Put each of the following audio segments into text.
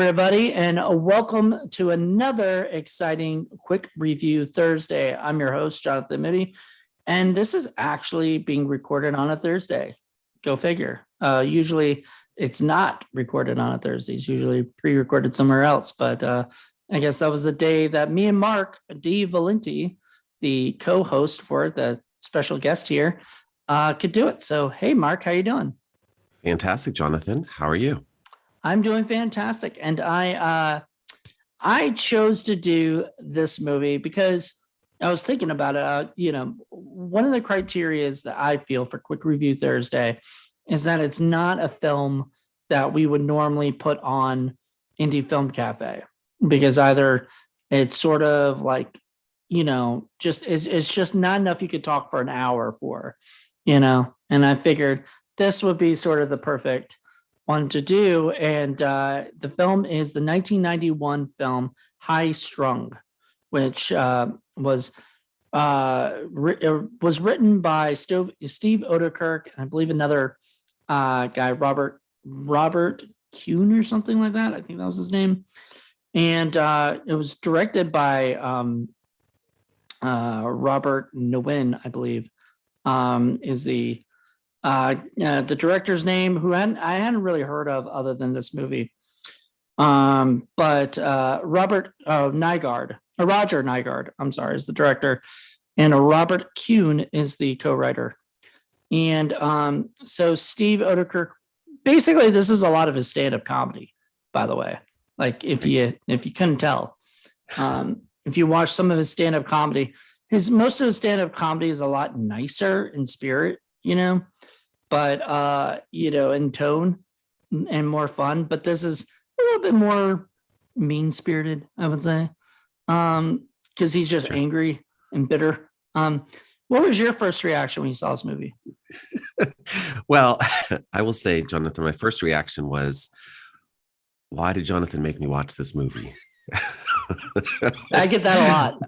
everybody, and welcome to another exciting quick review Thursday. I'm your host, Jonathan Moody, and this is actually being recorded on a Thursday. Go figure. Usually it's not recorded on a Thursday. It's usually pre-recorded somewhere else, but I guess that was the day that me and Mark D Valenti, the co-host for the special guest here, could do it. So, hey, Mark, how you doing? Fantastic, Jonathan. How are you? I'm doing fantastic, and I chose to do this movie because I was thinking about it. One of the criteria that I feel for Quick Review Thursday is that it's not a film that we would normally put on Indie Film Cafe, because either it's sort of like, it's just not enough you could talk for an hour for, and I figured this would be sort of the perfect one to do. And the film is the 1991 film High Strung, which was written by Steve Odekirk and I believe another guy, Robert Kuhn or something like that. I think that was his name. And it was directed by Robert Nguyen, I believe, is the director's name, who I hadn't really heard of other than this movie. But Roger Nygaard, I'm sorry, is the director, and Robert Kuhn is the co-writer. And so Steve Odekirk, basically this is a lot of his stand-up comedy, by the way. Like if you couldn't tell, if you watch some of his stand-up comedy, most of his stand-up comedy is a lot nicer in spirit, but in tone and more fun. But this is a little bit more mean-spirited, I would say, because he's just angry and bitter. What was your first reaction when you saw this movie? Well, I will say, Jonathan, my first reaction was, why did Jonathan make me watch this movie? I get that a lot.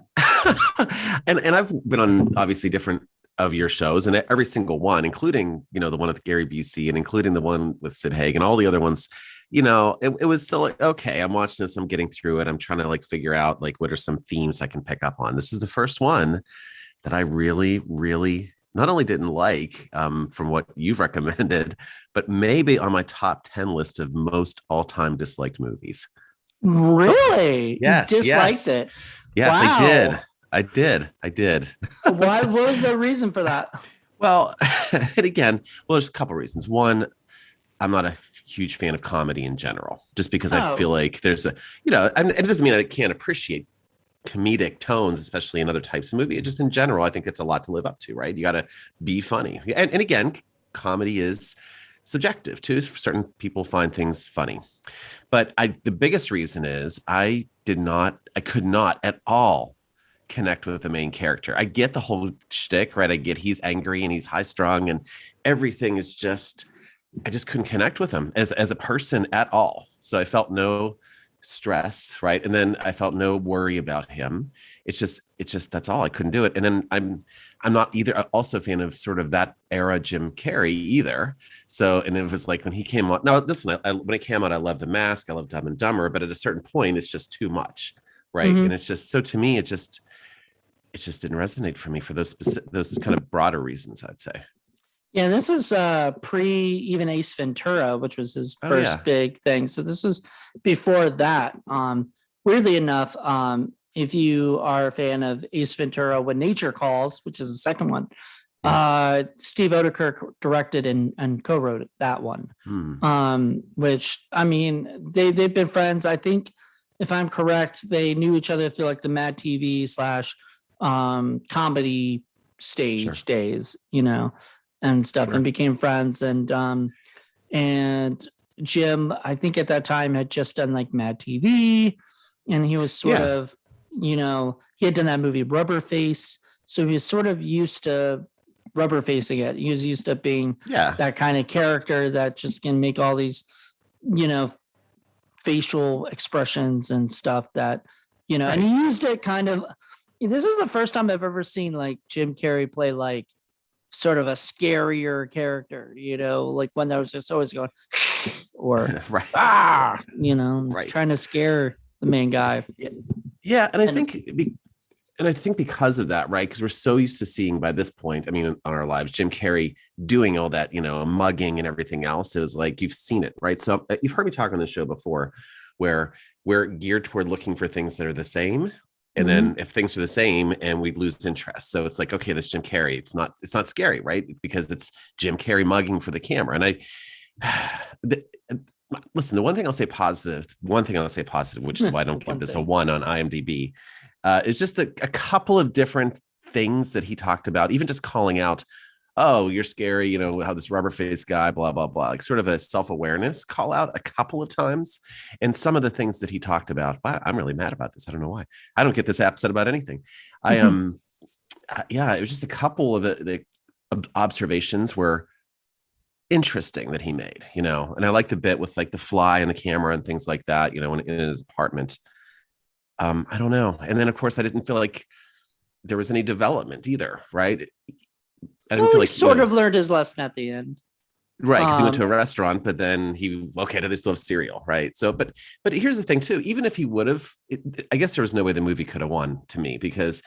and I've been on obviously different of your shows, and every single one, including, the one with Gary Busey and including the one with Sid Haig and all the other ones, it was still like, okay, I'm watching this, I'm getting through it. I'm trying to figure out what are some themes I can pick up on. This is the first one that I really, really not only didn't like from what you've recommended, but maybe on my top 10 list of most all-time disliked movies. Really? So, yes. You disliked it? Yes, wow. I did. Why? What was the reason for that? Well, and again, there's a couple of reasons. One, I'm not a huge fan of comedy in general, just because I feel like there's and it doesn't mean that I can't appreciate comedic tones, especially in other types of movie. Just in general, I think it's a lot to live up to, right? You got to be funny. And again, comedy is subjective too. Certain people find things funny. But the biggest reason is I could not at all connect with the main character. I get the whole shtick, right? I get he's angry and he's high strung and everything is just, I just couldn't connect with him as a person at all. So I felt no stress, right? And then I felt no worry about him. It's just that's all. I couldn't do it. And then I'm not either also a fan of sort of that era Jim Carrey either. So, and it was like when he came out. Now listen, when it came out, I loved The Mask, I loved Dumb and Dumber, but at a certain point, it's just too much, right? Mm-hmm. And it's just, so to me, it just didn't resonate for me for those kind of broader reasons, I'd say. Yeah, this is pre even Ace Ventura, which was his first big thing. So this was before that. Weirdly enough, if you are a fan of Ace Ventura: When Nature Calls, which is the second one, Steve Odekirk directed and co-wrote that one. Which, I mean, they've been friends. I think, if I'm correct, they knew each other through like the Mad TV / comedy stage days, and stuff, and became friends. And Jim, I think at that time, had just done like Mad TV, and he was sort of, he had done that movie Rubber Face, so he was sort of used to rubber facing it. He was used to being that kind of character that just can make all these, facial expressions and stuff that, and he used it kind of. This is the first time I've ever seen like Jim Carrey play like sort of a scarier character, like one that was just always going or right. right. Trying to scare the main guy. Yeah, and I think because of that, right? Because we're so used to seeing by this point, I mean, on our lives, Jim Carrey doing all that, mugging and everything else. It was like you've seen it, right? So you've heard me talk on the show before, where we're geared toward looking for things that are the same. And then if things are the same and we lose interest. So it's like, okay, that's Jim Carrey. It's not scary, right? Because it's Jim Carrey mugging for the camera. And listen, the one thing I'll say positive, which is why I don't give this a 1 on IMDb, is just a couple of different things that he talked about, even just calling out, oh, you're scary, how this rubber faced guy, blah, blah, blah, like sort of a self-awareness call out a couple of times. And some of the things that he talked about, wow, I'm really mad about this. I don't know why. I don't get this upset about anything. Yeah, it was just a couple of the observations were interesting that he made, and I liked the bit with like the fly and the camera and things like that, in his apartment. I don't know. And then of course I didn't feel like there was any development either, right? I didn't feel like he sort of learned his lesson at the end. Right, because he went to a restaurant, but then do they still have cereal, right? So, but here's the thing too, even if he would have, I guess there was no way the movie could have won to me, because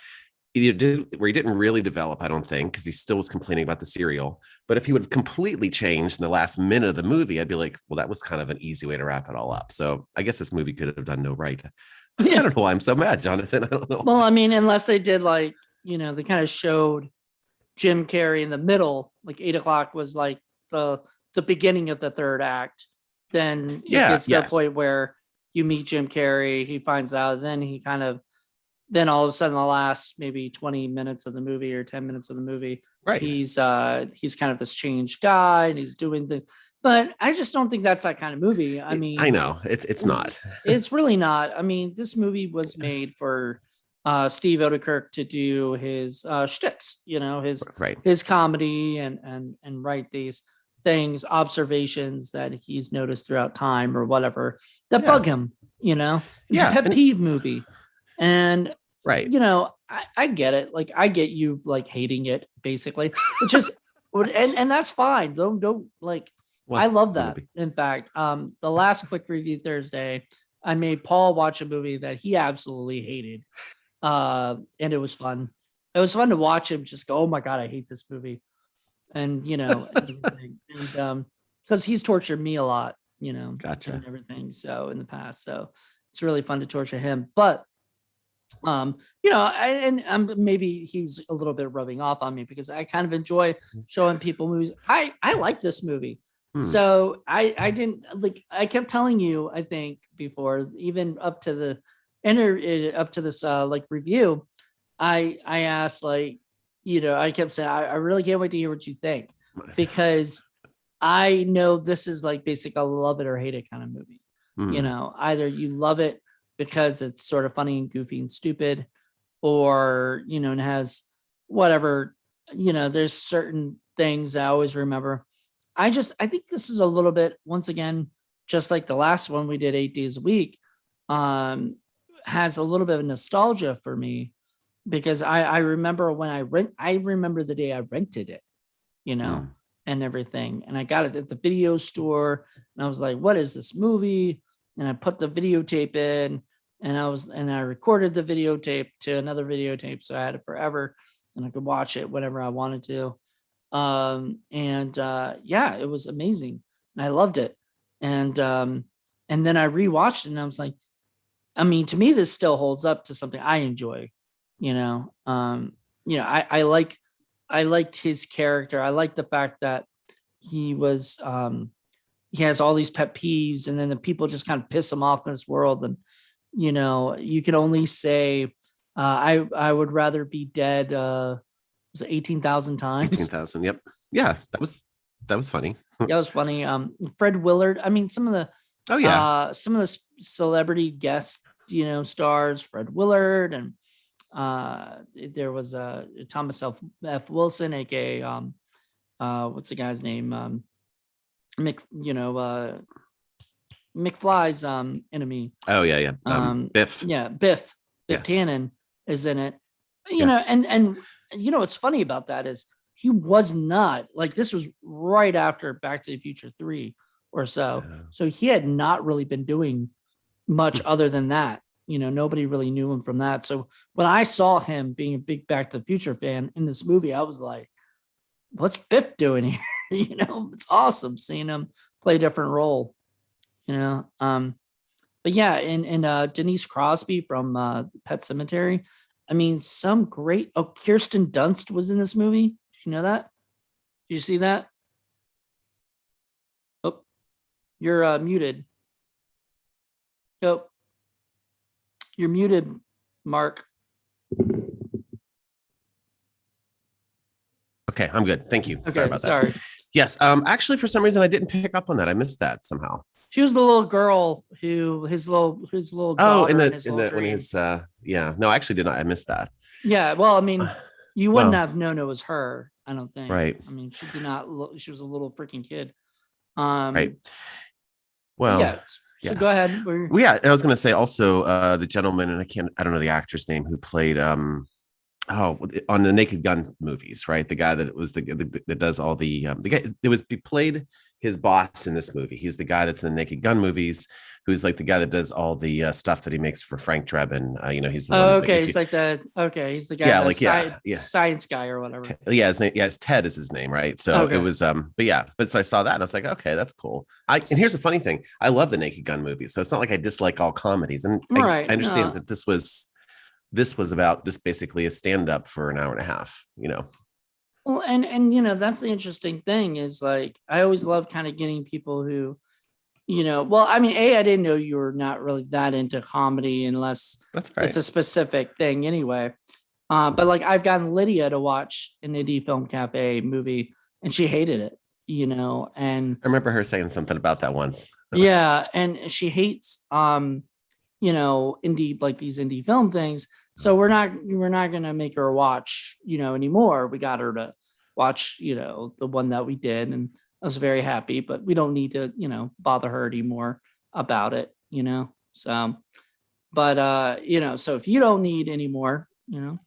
he didn't really develop, I don't think, because he still was complaining about the cereal. But if he would have completely changed in the last minute of the movie, I'd be like, well, that was kind of an easy way to wrap it all up. So I guess this movie could have done no right. Yeah. I don't know why I'm so mad, Jonathan. I don't know. Well, I mean, unless they did they kind of showed Jim Carrey in the middle, like 8 o'clock was like the beginning of the third act. Then it gets to a point where you meet Jim Carrey, he finds out, then all of a sudden the last maybe 20 minutes of the movie or 10 minutes of the movie, right, he's kind of this changed guy and he's doing things. But I just don't think that's that kind of movie. I mean, I know it's not. It's really not. I mean, this movie was made for Steve Odekirk to do his shticks, his comedy and write these things, observations that he's noticed throughout time or whatever that bug him. It's a pet peeve movie. And, right. I get it. Like, I get you like hating it basically, which is, and that's fine. Don't like, I love that. In fact, the last quick review Thursday, I made Paul watch a movie that he absolutely hated. And it was fun. It was fun to watch him just go, oh my God, I hate this movie. And, and because he's tortured me a lot, gotcha, and everything. So in the past, so it's really fun to torture him, but maybe he's a little bit rubbing off on me because I kind of enjoy showing people movies. I like this movie. So I didn't I kept telling you, I think before, even up to this review, I asked I kept saying, I really can't wait to hear what you think, because I know this is like basically a love it or hate it kind of movie. Either you love it because it's sort of funny and goofy and stupid, or, it has whatever, there's certain things I always remember. I think this is a little bit, once again, just like the last one we did 8 days a week, has a little bit of nostalgia for me, because I remember when I remember the day I rented it, and everything. And I got it at the video store and I was like, what is this movie? And I put the videotape in and I recorded the videotape to another videotape. So I had it forever and I could watch it whenever I wanted to. It was amazing. And I loved it. And then I rewatched it and I was like, I mean, to me, this still holds up to something I enjoy, I liked his character. I like the fact that he was, he has all these pet peeves, and then the people just kind of piss him off in this world. And, you can only say, I would rather be dead. Was it 18,000 times? 18,000. Yep. Yeah. That was funny. That was funny. Fred Willard. I mean, some of the, some of the celebrity guest, stars, Fred Willard, and there was Thomas F. Wilson, aka what's the guy's name? McFly's enemy. Oh yeah. Biff. Yeah, Biff Tannen is in it. And what's funny about that is he was not like, this was right after Back to the Future 3, or so. So he had not really been doing much other than that. Nobody really knew him from that. So when I saw him being a big Back to the Future fan in this movie, I was like, what's Biff doing here? It's awesome seeing him play a different role, but yeah, and Denise Crosby from Pet Sematary. I mean, some great. Oh, Kirsten Dunst was in this movie. Did you know that? Did you see that? Oh, you're muted. Oh, you're muted, Mark. Okay, I'm good. Thank you. Okay, sorry about sorry. that. Yes. Actually, for some reason, I didn't pick up on that. I missed that somehow. She was the little girl who his little Oh, in the when he's yeah. No, I actually did not. I missed that. Yeah. Well, I mean, you wouldn't have known it was her. I don't think. Right. I mean, she did not look. She was a little freaking kid. Right. Well. Yeah. So go ahead. Well, yeah, I was going to say also the gentleman, and I don't know the actor's name, who played on the Naked Gun movies, right? The guy that was that does all the guy. He played his boss in this movie. He's the guy that's in the Naked Gun movies, who's like the guy that does all the stuff that he makes for Frank Drebin. He's the one, okay. He's like the he's the guy, science guy or whatever. Yeah, his name, Ted is his name, right? So it was but so I saw that and I was like, okay, that's cool. And here's the funny thing: I love the Naked Gun movies, so it's not like I dislike all comedies, and I understand that this was about just basically a stand-up for an hour and a half, Well, and that's the interesting thing is like I always love kind of getting people who, well, I mean, I didn't know you were not really that into comedy unless it's a specific thing anyway. But like I've gotten Lydia to watch an indie film cafe movie and she hated it, and I remember her saying something about that once. Yeah, and she hates indie, like these indie film things. So we're not gonna make her watch, anymore. We got her to watch, the one that we did, and I was very happy, but we don't need to, bother her anymore about it, So, but so if you don't need any more, I'm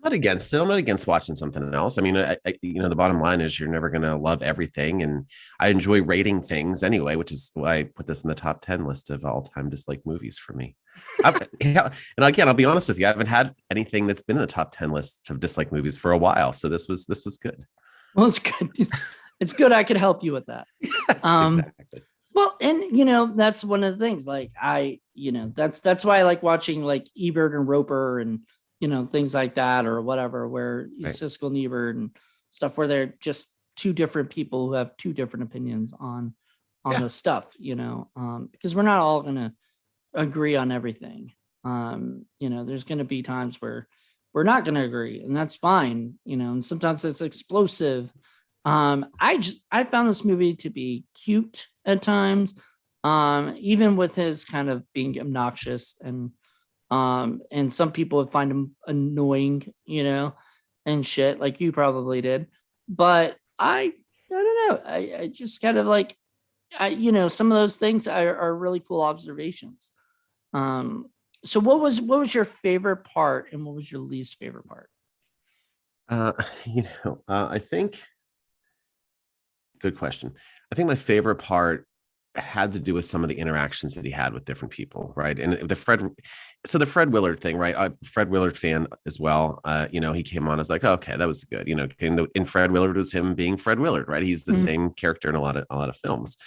not against it. I'm not against watching something else. I mean, the bottom line is you're never going to love everything. And I enjoy rating things anyway, which is why I put this in the top 10 list of all time disliked movies for me. And again, I'll be honest with you. I haven't had anything that's been in the top 10 list of disliked movies for a while. So this was good. Well, it's good. It's good. I could help you with that. Yes, exactly. Well, and that's one of the things, like that's why I like watching like Ebert and Roper and, things like that or whatever, where Siskel and Ebert and stuff, where they're just two different people who have two different opinions on the stuff, because we're not all going to agree on everything. There's going to be times where we're not going to agree, and that's fine, and sometimes it's explosive. I found this movie to be cute at times, even with his kind of being obnoxious, and some people would find him annoying, and shit, like you probably did. But I don't know. I just kind of like, some of those things are really cool observations. So what was your favorite part and what was your least favorite part? I think, good question. I think my favorite part had to do with some of the interactions that he had with different people, right? And the Fred Willard thing, right? I'm a Fred Willard fan as well. He came on, I was like, oh, okay, that was good. And Fred Willard was him being Fred Willard, right? He's the same character in a lot of films.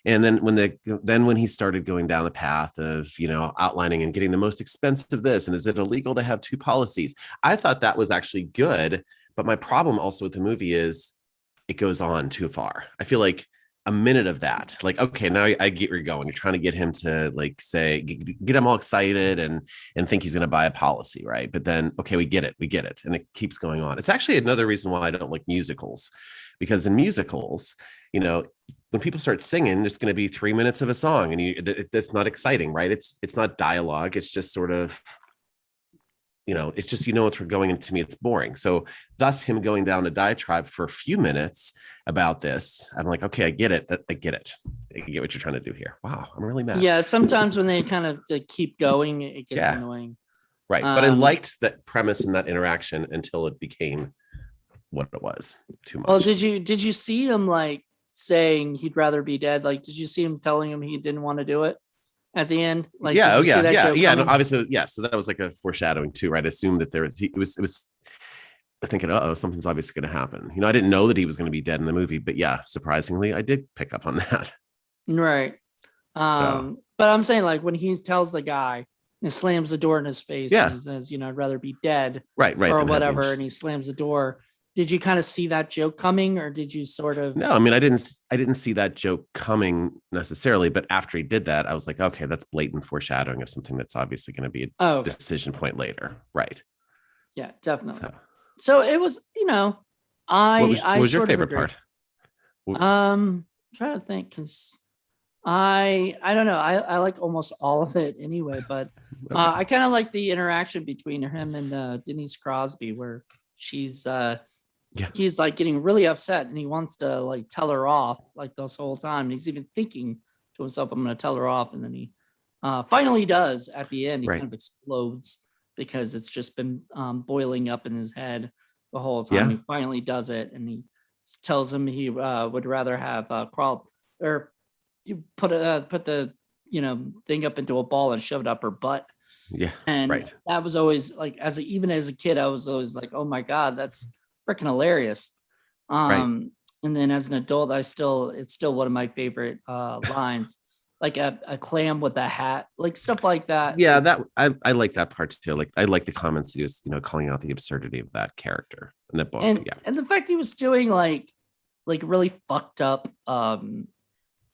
And then when he started going down the path of, outlining and getting the most expensive this, and is it illegal to have two policies? I thought that was actually good. But my problem also with the movie is it goes on too far. I feel like a minute of that, like, okay, now I get where you're going. You're trying to get him to like say, get him all excited and think he's going to buy a policy, right? But then, okay, we get it. And it keeps going on. It's actually another reason why I don't like musicals, because in musicals, when people start singing, there's going to be 3 minutes of a song and that's not exciting, right? It's not dialogue. It's just sort of, it's just, it's going into me, it's boring. So thus him going down a diatribe for a few minutes about this, I'm like, okay, I get it. I get what you're trying to do here. Wow, I'm really mad. Yeah, sometimes when they kind of like keep going, it gets annoying. Right, but I liked that premise and that interaction until it became what it was. Too much. Well, did you see him like saying he'd rather be dead? Like, did you see him telling him he didn't want to do it at the end? Like, Yeah. did Oh, you see yeah. that Yeah. joke Yeah. No, coming? obviously, yeah. So that was like a foreshadowing too, right? I assumed that it was thinking, oh, something's obviously going to happen. I didn't know that he was going to be dead in the movie, but yeah, surprisingly, I did pick up on that. Right. So, But I'm saying, like, when he tells the guy and slams the door in his face and yeah. he says, I'd rather be dead Right. or Then have whatever, and he slams the door. Did you kind of see that joke coming, or did you sort of? No, I mean, I didn't see that joke coming necessarily, but after he did that, I was like, okay, that's blatant foreshadowing of something that's obviously going to be a Okay. decision point later. Right. Yeah, definitely. So, So it was, what was your sort of favorite agree. part? I'm trying to think, because I don't know. I like almost all of it anyway, but Okay. I kind of like the interaction between him and Denise Crosby, where she's he's like getting really upset and he wants to like tell her off like this whole time. And he's even thinking to himself, I'm going to tell her off. And then he finally does at the end. He Right. kind of explodes because it's just been boiling up in his head the whole time. Yeah. He finally does it. And he tells him he would rather have crawled or you put the thing up into a ball and shove it up her butt. Yeah. And Right. that was always like, even as a kid, I was always like, oh my God, that's freaking hilarious. Right. And then as an adult, it's still one of my favorite lines, like a clam with a hat, like stuff like that. Yeah, like, that I like that part too. Like I like the comments he was, calling out the absurdity of that character in the book. and Yeah. and the fact he was doing like really fucked up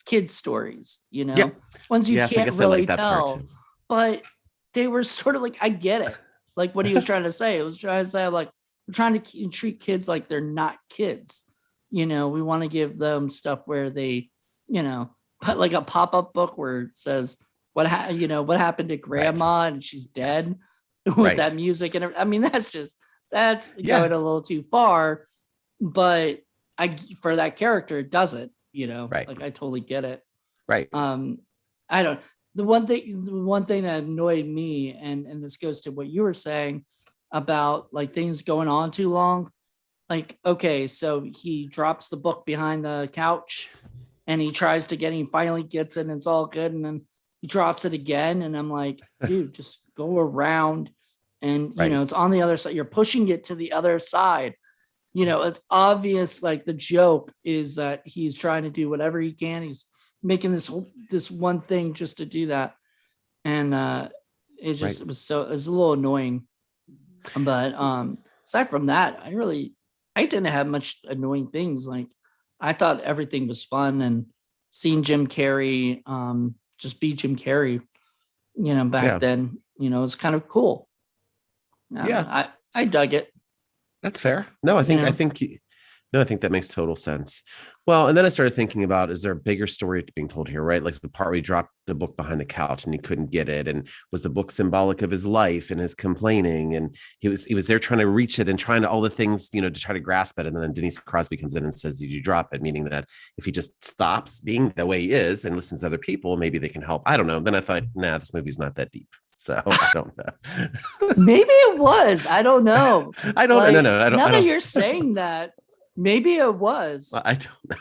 kids stories, Yeah. ones you Yes, I can't guess I really like that part tell, too. but they were sort of like, I get it, like what he was trying to say. It was trying to say, like, we're trying to treat kids like they're not kids. We want to give them stuff where they, put like a pop-up book where it says what happened to grandma and she's dead with Right. that music. And I mean, that's Yeah. going a little too far, but for that character, it doesn't, Right. like I totally get it. Right. I don't, the one thing that annoyed me, and this goes to what you were saying about like things going on too long. Like, okay, so he drops the book behind the couch and he tries to he finally gets it and it's all good. And then he drops it again. And I'm like, dude, just go around and, Right. it's on the other side. You're pushing it to the other side. It's obvious, like the joke is that he's trying to do whatever he can. He's making this one thing just to do that. And it just Right. it was a little annoying. But aside from that, I didn't have much annoying things. Like I thought everything was fun, and seeing Jim Carrey just be Jim Carrey, back Yeah. then, it was kind of cool. Yeah. I dug it. That's fair. No, I think that makes total sense. Well, and then I started thinking about, is there a bigger story being told here, right? Like the part where he dropped the book behind the couch and he couldn't get it. And was the book symbolic of his life and his complaining? And he was there trying to reach it and trying to all the things, to try to grasp it. And then Denise Crosby comes in and says, did you drop it? Meaning that if he just stops being the way he is and listens to other people, maybe they can help. I don't know. Then I thought, nah, this movie's not that deep. So I don't know. Maybe it was. I don't know. I don't know. No, I don't. Now I that don't, you're saying that, maybe it was. I don't know.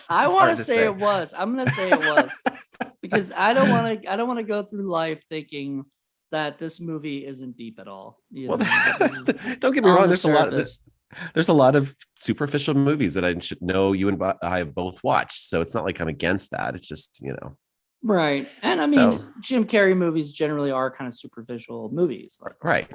I want to say it was. I'm going to say it was because I don't want to go through life thinking that this movie isn't deep at all. Well, don't get me wrong. There's a lot of superficial movies that I should know you and I have both watched. So it's not like I'm against that. It's just, Right. And I mean, Jim Carrey movies generally are kind of superficial movies. Like right.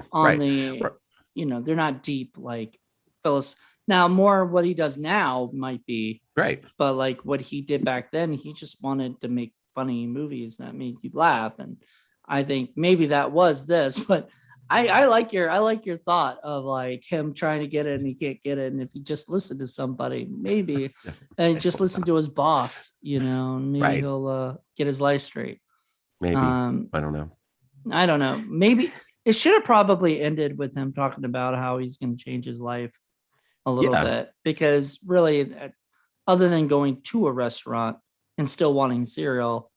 They're not deep like Phyllis. Now, more what he does now might be right. But like what he did back then, he just wanted to make funny movies that made you laugh. And I think maybe that was this, but I like your thought of like him trying to get it and he can't get it. And if he just listened to somebody, maybe and just listen to his boss, and maybe he'll get his life straight. Maybe. I don't know. Maybe it should have probably ended with him talking about how he's going to change his life a little bit, because really, other than going to a restaurant and still wanting cereal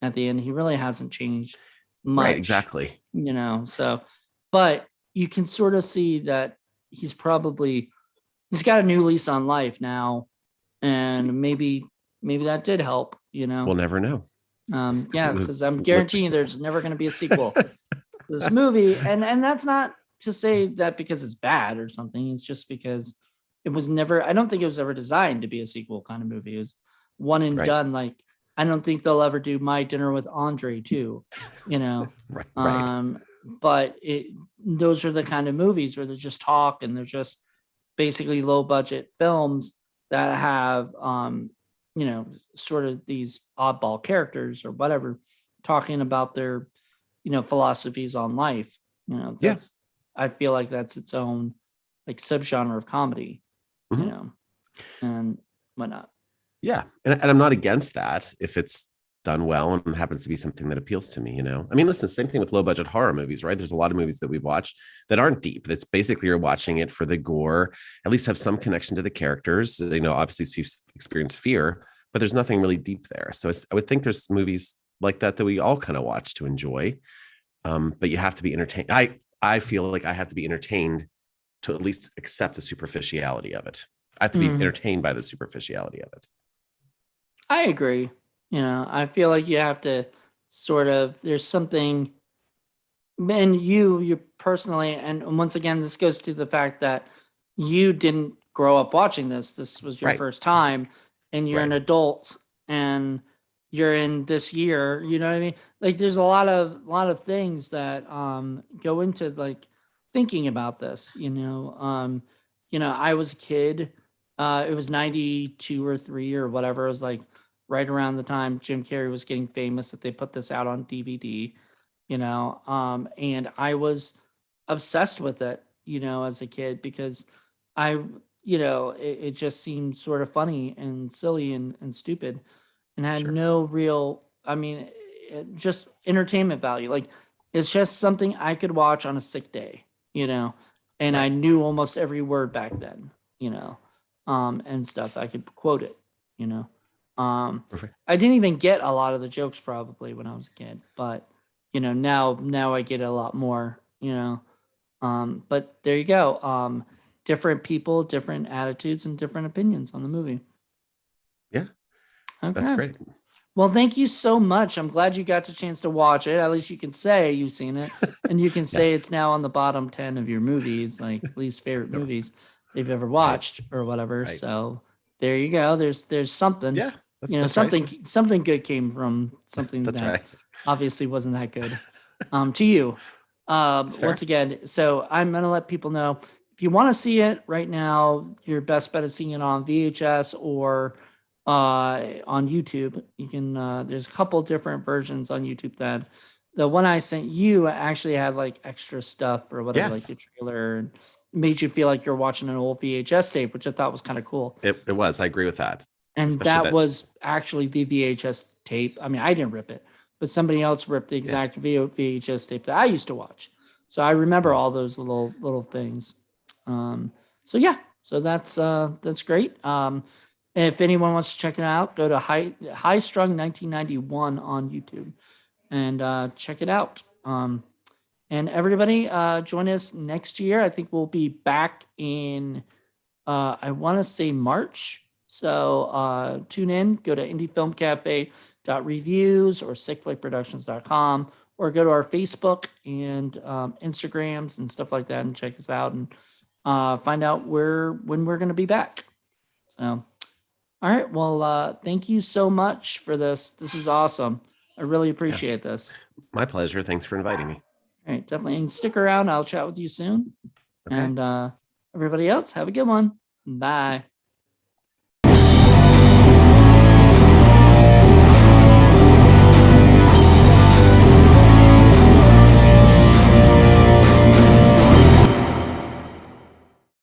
at the end, he really hasn't changed much. Right, exactly. So, but you can sort of see that he's got a new lease on life now, and maybe maybe that did help, We'll never know. Yeah, because I'm guaranteeing there's never going to be a sequel to this movie. And that's not to say that because it's bad or something. It's just because it was never, I don't think it was ever designed to be a sequel kind of movie. It was one and done. Like, I don't think they'll ever do My Dinner with Andre too, Right. But those are the kind of movies where they're just talk and they're just basically low budget films that have, sort of these oddball characters or whatever, talking about their, philosophies on life. That's, I feel like that's its own like subgenre of comedy, and whatnot. Yeah. And I'm not against that if it's done well and happens to be something that appeals to me, I mean, listen, same thing with low budget horror movies, right? There's a lot of movies that we've watched that aren't deep. That's basically you're watching it for the gore, at least have some connection to the characters, obviously so you've experienced fear, but there's nothing really deep there. So I would think there's movies like that we all kind of watch to enjoy. But you have to be entertained. I feel like I have to be entertained to at least accept the superficiality of it. I have to be entertained by the superficiality of it. I agree. I feel like you have to sort of, there's something, and you personally, and once again, this goes to the fact that you didn't grow up watching this. This was your first time, and you're an adult, and you're in this year, you know what I mean? Like, there's a lot of things that go into like thinking about this, I was a kid. It was 92 or 3 or whatever. It was like right around the time Jim Carrey was getting famous that they put this out on DVD, and I was obsessed with it, as a kid, because it just seemed sort of funny and silly and stupid and had no real, just entertainment value. Like, it's just something I could watch on a sick day, and I knew almost every word back then, and stuff. I could quote it, I didn't even get a lot of the jokes probably when I was a kid, but now I get a lot more, but there you go. Different people, different attitudes, and different opinions on the movie. Yeah. Okay. That's great. Well, thank you so much. I'm glad you got the chance to watch it. At least you can say you've seen it, and you can say it's now on the bottom 10 of your movies, like least favorite movies they've ever watched or whatever. Right. So there you go. There's something. Yeah. Something good came from something that obviously wasn't that good. To you. Once again, so I'm gonna let people know if you want to see it right now, your best bet is seeing it on VHS or on YouTube. You can there's a couple different versions on YouTube. That the one I sent you actually had like extra stuff or whatever, like the trailer, and made you feel like you're watching an old VHS tape, which I thought was kind of cool. It was. I agree with that. And that was actually the VHS tape. I mean, I didn't rip it, but somebody else ripped the exact VHS tape that I used to watch. So I remember all those little things. So that's great. If anyone wants to check it out, go to High Strung 1991 on YouTube and check it out. And everybody, join us next year. I think we'll be back in, I want to say March. So tune in, go to indiefilmcafe.reviews or sickflickproductions.com, or go to our Facebook and Instagrams and stuff like that and check us out and find out when we're going to be back. So, all right. Well, thank you so much for this. This is awesome. I really appreciate this. My pleasure. Thanks for inviting me. All right. Definitely. And stick around. I'll chat with you soon. Okay. And everybody else, have a good one. Bye.